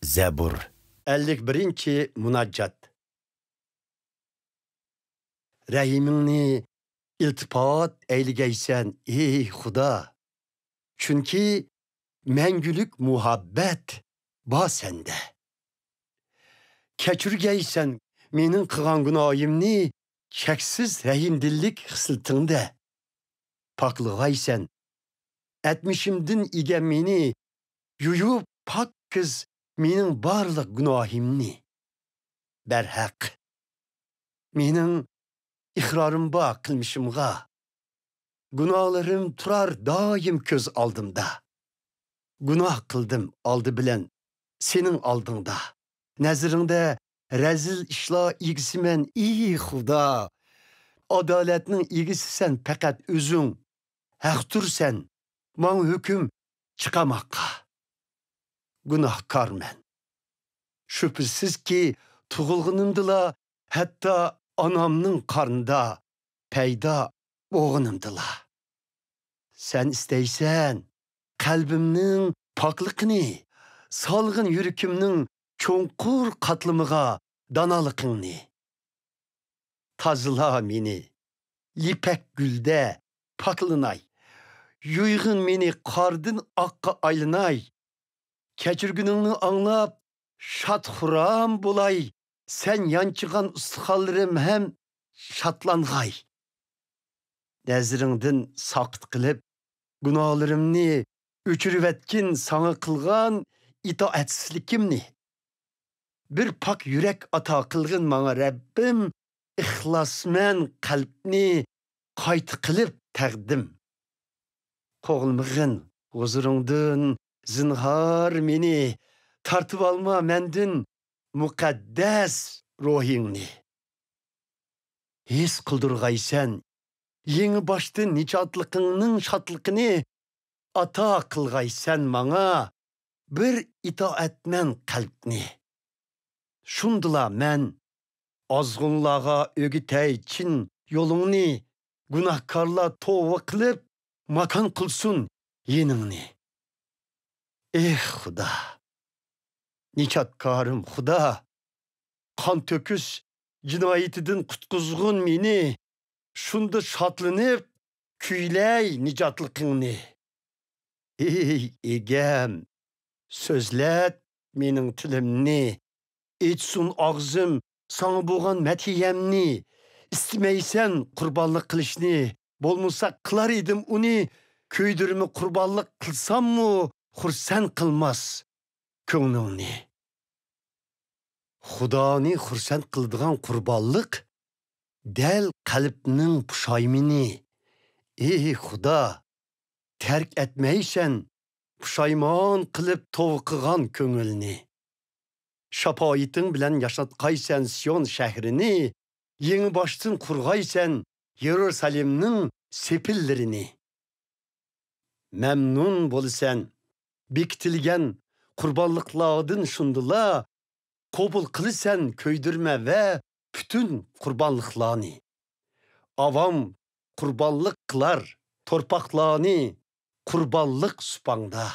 Zebur 51. Munajjat. Rahimingni iltifot eyligaysan ey Xudo. Chunki mengülük muhabbet ba sende. Kechirgaysan mening qilgan gunoyimni cheksiz rahimdillik xislatingda. Poklig'aysan etmishimdin ega meni yuyub pokkiz mening barliq gunohimni. Berhaq mening iqrorim bor qilmishimga. Gunohlarim turar doim ko'z oldimda. Gunoh qildim oldi bilan sening oldingda. Naziringda razil ishlar egisiman ey Xudo. Adolatning egisisan faqat o'zing. Haqtursan, men hukm chiqamoqqa. Gunohkorman. Şüphesizki tug'ilganimdila hatto onamning qornida paydo bo'lganimdila. Sen istaysan qalbimning pokligini, solg'in yurakimning cho'nqur qatlimiga donoligingni. Tazla meni ipak gulda poklanay. Yuyg'in meni qordan oqqa aylanay. Kechirguningni anglab shad-xuram bo'lay. Sen yanchigan istiqollarim ham shadlang'ay. Naziringdan soqit qilib gunohlarimni o'chirvatgin sana qilgan itoatsizligimni. Bir pok yurak ato qilgin menga Rabbim, ixlosman qalbni qayta qilib taqdim. Qo'g'ilmag'in huzuringdan zinhor meni tartib olma mendin muqaddas ruhingni. His qildirgaysan yangi boshdan nijotligingning shodligini ato qilgaysan menga bir itoatman qalbni. Shundila men ozg'unlarga o'gitay chin yo'lingni, gunohkorlar tavba qilib makon qilsin yeningni. Ey Xudo, nijotkorim Xudo, qon to'kish jinoyatidan qutqizg'in meni. Shunda shodlanib kuylay nijotligingni. Ey egam, so'zlat mening tilimni. Etsun og'zim sana bo'lgan madhiyamni. İstemaysan qurbonlik qilishni, bo'lmasa qilar edim uni. Ko'ydirmi qurbonlik qilsammi, xursand qilmas ko'nglingni. Xudoni xursand qiladigan qurbonlik dal qalbning pushaymini. Ey Xudo, terk etmaysan pushaymon qilib to'viqigan ko'ngilni. Shapoyiting bilan yashatqaysan Sion shahrini, yangi boshdan qurg'aysan Yerusalimning sepillarini. Memnun bo'lsan bekitilgan qurbonliqlardan shundila qabul qilsan ko'ydirma va bütün qurbonliqlarni. Avam qurbonlik qilar torpaqlarni qurbonlik supangda.